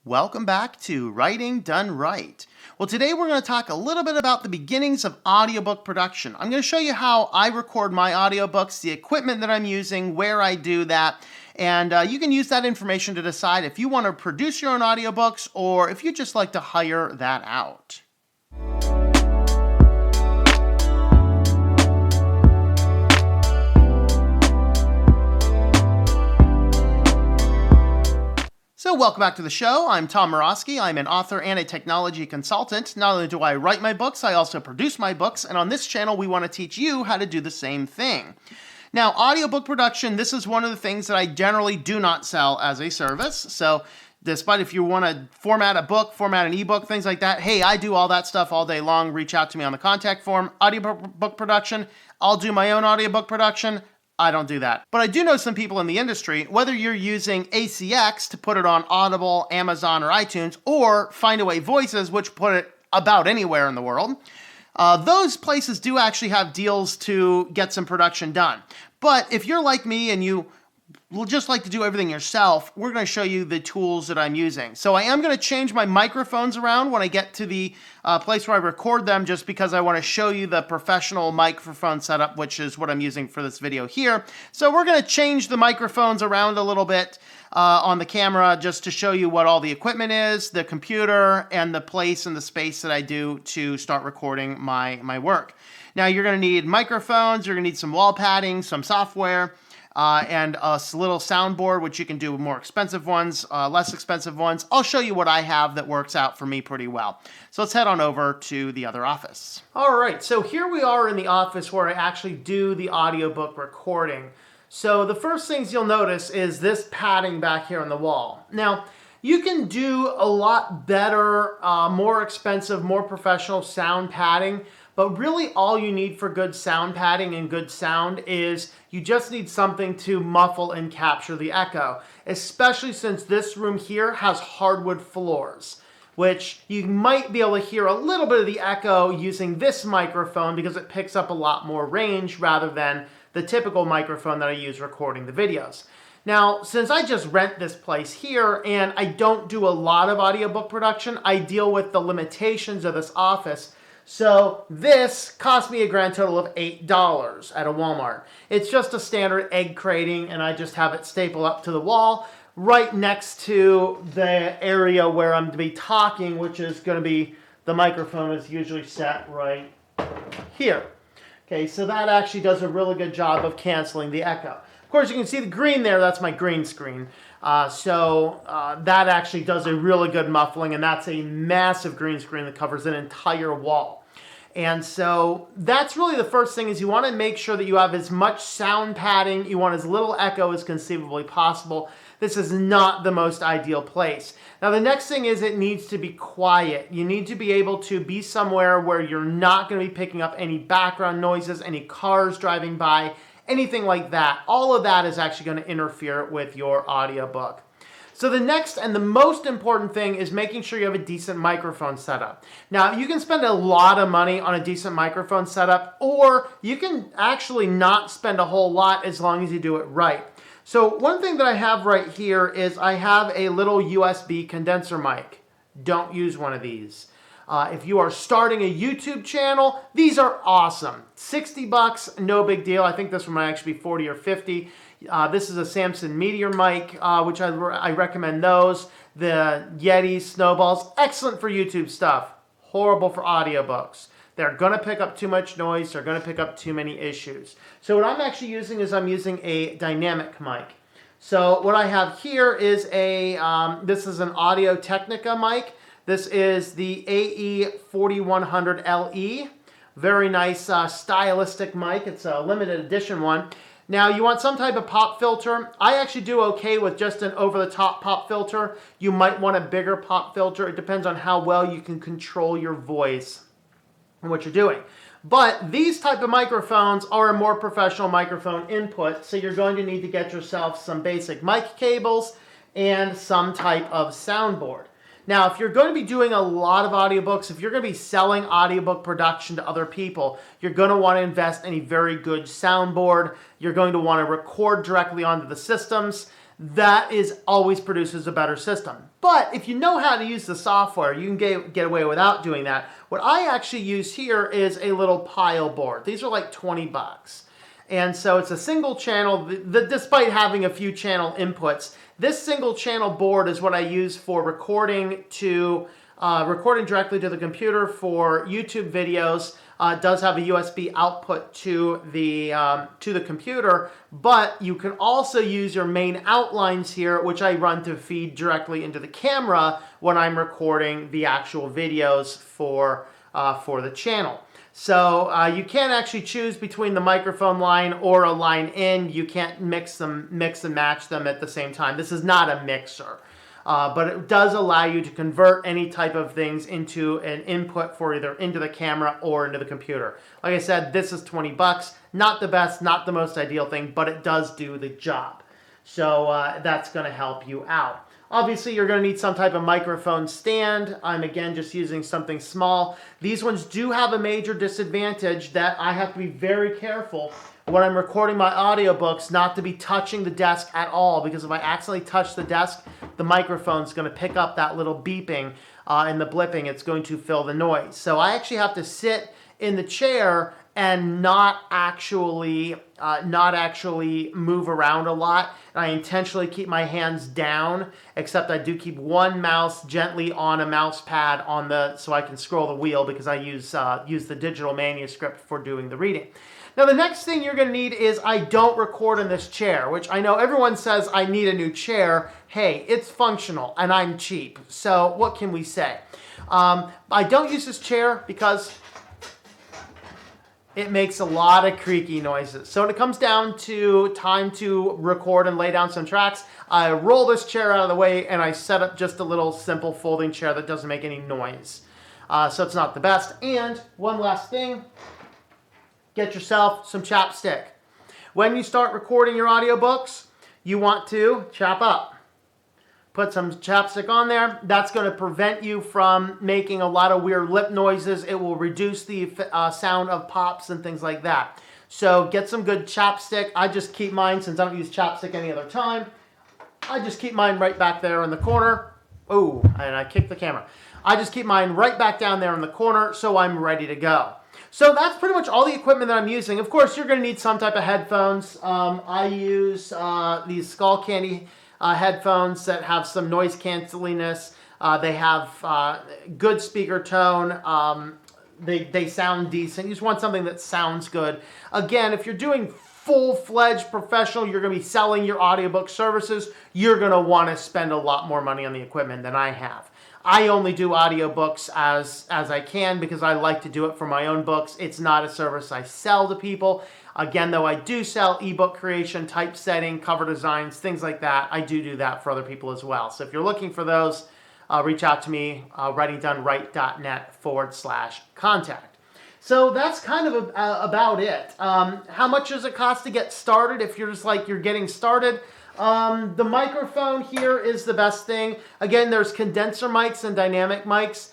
Welcome back to Writing Done Right. Well, today we're going to talk a little bit about the beginnings of audiobook production. I'm going to show you how I record my audiobooks, the equipment that I'm using, where I do that, and you can use that information to decide if you want to produce your own audiobooks or if you just like to hire that out. So welcome back to the show. I'm Tom Morosky. I'm an author and a technology consultant. Not only do I write my books, I also produce my books, and on this channel we want to teach you how to do the same thing. Now, audiobook production, this is one of the things that I generally do not sell as a service. So despite if you want to format a book, format an ebook, things like that, hey, I do all that stuff all day long. Reach out to me on the contact form. Audiobook production, I'll do my own audiobook production. I don't do that. But I do know some people in the industry, whether you're using ACX to put it on Audible, Amazon, or iTunes, or Findaway Voices, which put it about anywhere in the world, those places do actually have deals to get some production done. But if you're like me and you will just like to do everything yourself, we're going to show you the tools that I'm using. So I am going to change my microphones around when I get to the place where I record them, just because I want to show you the professional microphone setup, which is what I'm using for this video here. So we're going to change the microphones around a little bit on the camera just to show you what all the equipment is, the computer, and the place and the space that I do to start recording my work. Now you're going to need microphones, you're going to need some wall padding, some software, and a little soundboard, which you can do more expensive ones, less expensive ones. I'll show you what I have that works out for me pretty well. So let's head on over to the other office. All right, so here we are in the office where I actually do the audiobook recording. So the first things you'll notice is this padding back here on the wall. Now, you can do a lot better, more expensive, more professional sound padding, but really all you need for good sound padding and good sound is you just need something to muffle and capture the echo, especially since this room here has hardwood floors, which you might be able to hear a little bit of the echo using this microphone because it picks up a lot more range rather than the typical microphone that I use recording the videos. Now, since I just rent this place here and I don't do a lot of audiobook production, I deal with the limitations of this office. So this cost me a grand total of $8 at a Walmart. It's just a standard egg crating, and I just have it stapled up to the wall right next to the area where I'm going to be talking, which is going to be, the microphone is usually set right here. Okay, so that actually does a really good job of canceling the echo. Of course, you can see the green there, that's my green screen. That actually does a really good muffling, and that's a massive green screen that covers an entire wall. And so that's really the first thing, is you want to make sure that you have as much sound padding, you want as little echo as conceivably possible. This is not the most ideal place. Now the next thing is it needs to be quiet. You need to be able to be somewhere where you're not going to be picking up any background noises, any cars driving by, anything like that. All of that is actually going to interfere with your audiobook. So the next and the most important thing is making sure you have a decent microphone setup. Now, you can spend a lot of money on a decent microphone setup, or you can actually not spend a whole lot as long as you do it right. So one thing that I have right here is I have a little USB condenser mic. Don't use one of these. If you are starting a YouTube channel, these are awesome. $60, no big deal. I think this one might actually be 40 or 50. This is a Samson Meteor mic, which I recommend those. The Yeti Snowballs, excellent for YouTube stuff. Horrible for audiobooks. They're going to pick up too much noise. They're going to pick up too many issues. So what I'm actually using is I'm using a dynamic mic. So what I have here is this is an Audio-Technica mic. This is the AE4100LE. Very nice stylistic mic. It's a limited edition one. Now you want some type of pop filter. I actually do okay with just an over-the-top pop filter. You might want a bigger pop filter. It depends on how well you can control your voice and what you're doing. But these type of microphones are a more professional microphone input, so you're going to need to get yourself some basic mic cables and some type of soundboard. Now, if you're going to be doing a lot of audiobooks, if you're going to be selling audiobook production to other people, you're going to want to invest in a very good soundboard. You're going to want to record directly onto the systems. that is always produces a better system. But if you know how to use the software, you can get away without doing that. What I actually use here is a little pile board. These are like 20 bucks. And so it's a single channel, despite having a few channel inputs. This single channel board is what I use for recording directly to the computer for YouTube videos. It does have a USB output to the computer, but you can also use your main outlines here, which I run to feed directly into the camera when I'm recording the actual videos for the channel. So you can't actually choose between the microphone line or a line in. You can't mix and match them at the same time. This is not a mixer. But it does allow you to convert any type of things into an input for either into the camera or into the computer. Like I said, this is 20 bucks. Not the best, not the most ideal thing, but it does do the job. So that's going to help you out. Obviously, you're going to need some type of microphone stand. I'm, again, just using something small. These ones do have a major disadvantage that I have to be very careful when I'm recording my audiobooks not to be touching the desk at all, because if I accidentally touch the desk, the microphone's going to pick up that little beeping and the blipping. It's going to fill the noise. So I actually have to sit in the chair and not actually move around a lot. And I intentionally keep my hands down, except I do keep one mouse gently on a mouse pad so I can scroll the wheel, because I use the digital manuscript for doing the reading. Now, the next thing you're going to need is I don't record in this chair, which I know everyone says I need a new chair. Hey, it's functional and I'm cheap. So what can we say? I don't use this chair because it makes a lot of creaky noises. So when it comes down to time to record and lay down some tracks, I roll this chair out of the way and I set up just a little simple folding chair that doesn't make any noise. So it's not the best. And one last thing, get yourself some chapstick. When you start recording your audiobooks, you want to chap up. Put some chapstick on there. That's going to prevent you from making a lot of weird lip noises. It will reduce the sound of pops and things like that. So get some good chapstick. I just keep mine, since I don't use chapstick any other time, I just keep mine right back there in the corner. Oh, and I kicked the camera. I just keep mine right back down there in the corner so I'm ready to go. So that's pretty much all the equipment that I'm using. Of course, you're going to need some type of headphones. I use these Skull Candy headphones that have some noise cancelingness. They have good speaker tone. They sound decent. You just want something that sounds good. Again, if you're doing full-fledged professional, you're going to be selling your audiobook services, you're going to want to spend a lot more money on the equipment than I have. I only do audiobooks as I can because I like to do it for my own books. It's not a service I sell to people. Again, though, I do sell ebook creation, typesetting, cover designs, things like that. I do that for other people as well. So if you're looking for those, reach out to me, WritingDoneRight.net/contact. So that's kind of about it. How much does it cost to get started if you're just like you're getting started? The microphone here is the best thing. Again, there's condenser mics and dynamic mics.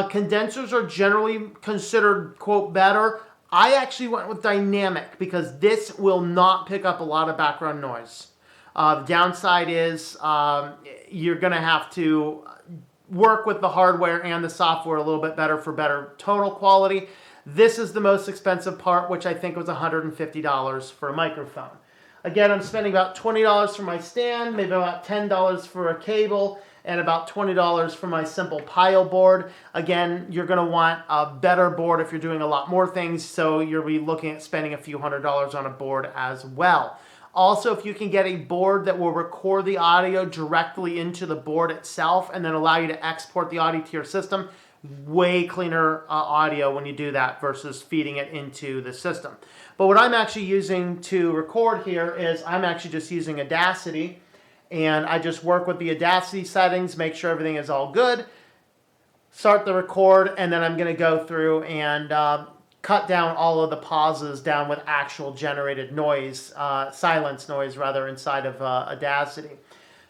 Condensers are generally considered, quote, better. I actually went with dynamic because this will not pick up a lot of background noise. The downside is you're going to have to work with the hardware and the software a little bit better for better tonal quality. This is the most expensive part, which I think was $150 for a microphone. Again, I'm spending about $20 for my stand, maybe about $10 for a cable, and about $20 for my simple pile board. Again, you're going to want a better board if you're doing a lot more things, so you'll be looking at spending a few $100s on a board as well. Also, if you can get a board that will record the audio directly into the board itself and then allow you to export the audio to your system, way cleaner audio when you do that versus feeding it into the system. But what I'm actually using to record here is I'm actually just using Audacity, and I just work with the Audacity settings, make sure everything is all good, start the record, and then I'm going to go through and cut down all of the pauses down with actual generated noise, silence noise rather, inside of Audacity.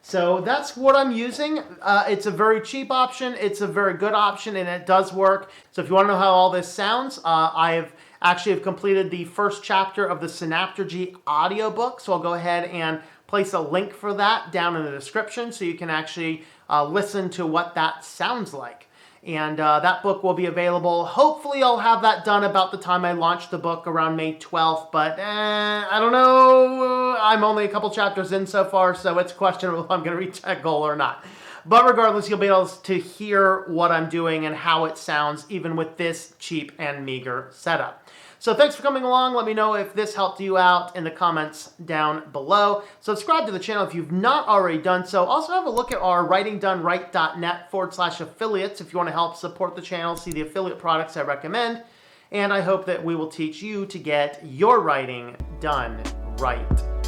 So that's what I'm using. It's a very cheap option. It's a very good option, and it does work. So if you want to know how all this sounds, I have actually completed the first chapter of the Synaptergy audiobook. So I'll go ahead and place a link for that down in the description so you can actually listen to what that sounds like. And that book will be available. Hopefully I'll have that done about the time I launch the book around May 12th, but I don't know. I'm only a couple chapters in so far, so it's questionable if I'm going to reach that goal or not. But regardless, you'll be able to hear what I'm doing and how it sounds even with this cheap and meager setup. So thanks for coming along. Let me know if this helped you out in the comments down below. Subscribe to the channel if you've not already done so. Also have a look at our WritingDoneRight.net/affiliates if you want to help support the channel, see the affiliate products I recommend. And I hope that we will teach you to get your writing done right.